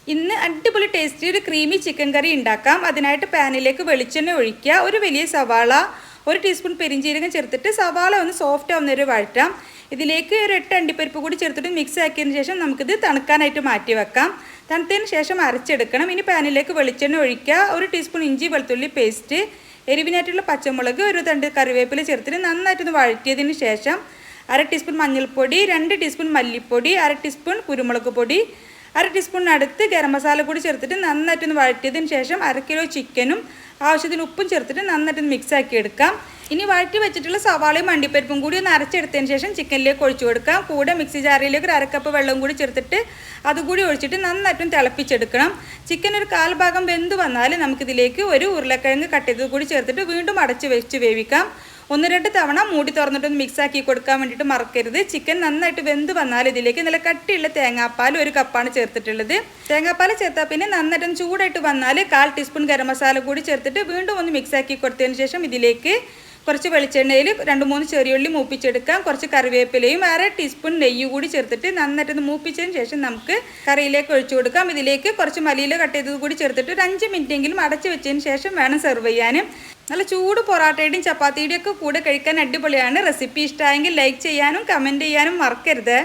ഇന്ന് അടിപൊളി ടേസ്റ്റി ഒരു ക്രീമി ചിക്കൻ കറി ഉണ്ടാക്കാം. അതിനായിട്ട് പാനിലേക്ക് വെളിച്ചെണ്ണ ഒഴിക്കുക. ഒരു വലിയ സവാള, 1 ടീസ്പൂൺ പെരിഞ്ചീരകം ചേർത്തിട്ട് സവാള ഒന്ന് സോഫ്റ്റ് ആവുന്നവരെ വഴറ്റാം. ഇതിലേക്ക് ഒരു 8 അണ്ടിപ്പരിപ്പ് കൂടി ചേർത്തിട്ട് മിക്സ് ആക്കിയതിന് ശേഷം നമുക്കിത് തണുക്കാനായിട്ട് മാറ്റി വെക്കാം. തണുത്തതിന് ശേഷം അരച്ചെടുക്കണം. ഇനി പാനിലേക്ക് വെളിച്ചെണ്ണ ഒഴിക്കുക. 1 ടീസ്പൂൺ ഇഞ്ചി വെളുത്തുള്ളി പേസ്റ്റ്, എരിവിനായിട്ടുള്ള പച്ചമുളക്, 1 തണ്ട് കറിവേപ്പില ചേർത്തിട്ട് നന്നായിട്ടൊന്ന് വഴറ്റിയതിന് ശേഷം 1/2 ടീസ്പൂൺ മഞ്ഞൾപ്പൊടി, 2 ടീസ്പൂൺ മല്ലിപ്പൊടി, 1/2 ടീസ്പൂൺ കുരുമുളക് പൊടി, 1/2 ടീസ്പൂണിനടുത്ത് ഗരം മസാല കൂടി ചേർത്തിട്ട് നന്നായിട്ടൊന്ന് വഴറ്റിയതിന് ശേഷം 1/2 കിലോ ചിക്കനും ആവശ്യത്തിന് ഉപ്പും ചേർത്തിട്ട് നന്നായിട്ടൊന്ന് മിക്സ് ആക്കി എടുക്കാം. ഇനി വഴറ്റി വെച്ചിട്ടുള്ള സവാളയും അണ്ടിപ്പരിപ്പും കൂടി ഒന്ന് അരച്ചെടുത്തതിന് ശേഷം ചിക്കനിലേക്ക് ഒഴിച്ചു കൊടുക്കാം. കൂടെ മിക്സി ജാറിലേക്ക് 1/2 കപ്പ് വെള്ളം കൂടി ചേർത്തിട്ട് അതുകൂടി ഒഴിച്ചിട്ട് നന്നായിട്ടും തിളപ്പിച്ചെടുക്കണം. ചിക്കൻ ഒരു 1/4 ഭാഗം വെന്ത് വന്നാൽ നമുക്കിതിലേക്ക് ഒരു ഉരുളക്കിഴങ്ങ് കട്ട് ചെയ്തത് കൂടി ചേർത്തിട്ട് വീണ്ടും അടച്ച് വെച്ച് വേവിക്കാം. 1-2 തവണ മൂടി തുറന്നിട്ടൊന്ന് മിക്സ് ആക്കി കൊടുക്കാൻ വേണ്ടിയിട്ട് മറക്കരുത്. ചിക്കൻ നന്നായിട്ട് വെന്ത് വന്നാൽ ഇതിലേക്ക് നല്ല കട്ടിയുള്ള തേങ്ങാപ്പാൽ 1 കപ്പാണ് ചേർത്തിട്ടുള്ളത്. തേങ്ങാപ്പാൽ ചേർത്താൽ പിന്നെ നന്നായിട്ടൊന്ന് ചൂടായിട്ട് വന്നാൽ 1/4 ടീസ്പൂൺ ഗരം മസാല കൂടി ചേർത്തിട്ട് വീണ്ടും ഒന്ന് മിക്സ് ആക്കി കൊടുത്തതിന് ശേഷം ഇതിലേക്ക് കുറച്ച് വെളിച്ചെണ്ണയിൽ 2-3 ചെറിയുള്ളി മൂപ്പിച്ചെടുക്കാം. കുറച്ച് കറിവേപ്പിലയും 1/2 ടീസ്പൂൺ നെയ്യ് കൂടി ചേർത്തിട്ട് നന്നായിട്ടൊന്ന് മൂപ്പിച്ചതിന് ശേഷം നമുക്ക് കറിയിലേക്ക് ഒഴിച്ചു കൊടുക്കാം. ഇതിലേക്ക് കുറച്ച് മല്ലിയില കട്ട് ചെയ്തത് കൂടി ചേർത്തിട്ട് ഒരു 5 മിനിറ്റെങ്കിലും അടച്ചു വെച്ചതിന് ശേഷം വേണം സെർവ് ചെയ്യാനും. നല്ല ചൂട് പൊറാട്ടയുടെയും ചപ്പാത്തിയുടെയും ഒക്കെ കൂടെ കഴിക്കാൻ അടിപൊളിയാണ്. റെസിപ്പി ഇഷ്ടമായെങ്കിൽ ലൈക്ക് ചെയ്യാനും കമൻറ്റ് ചെയ്യാനും മറക്കരുത്.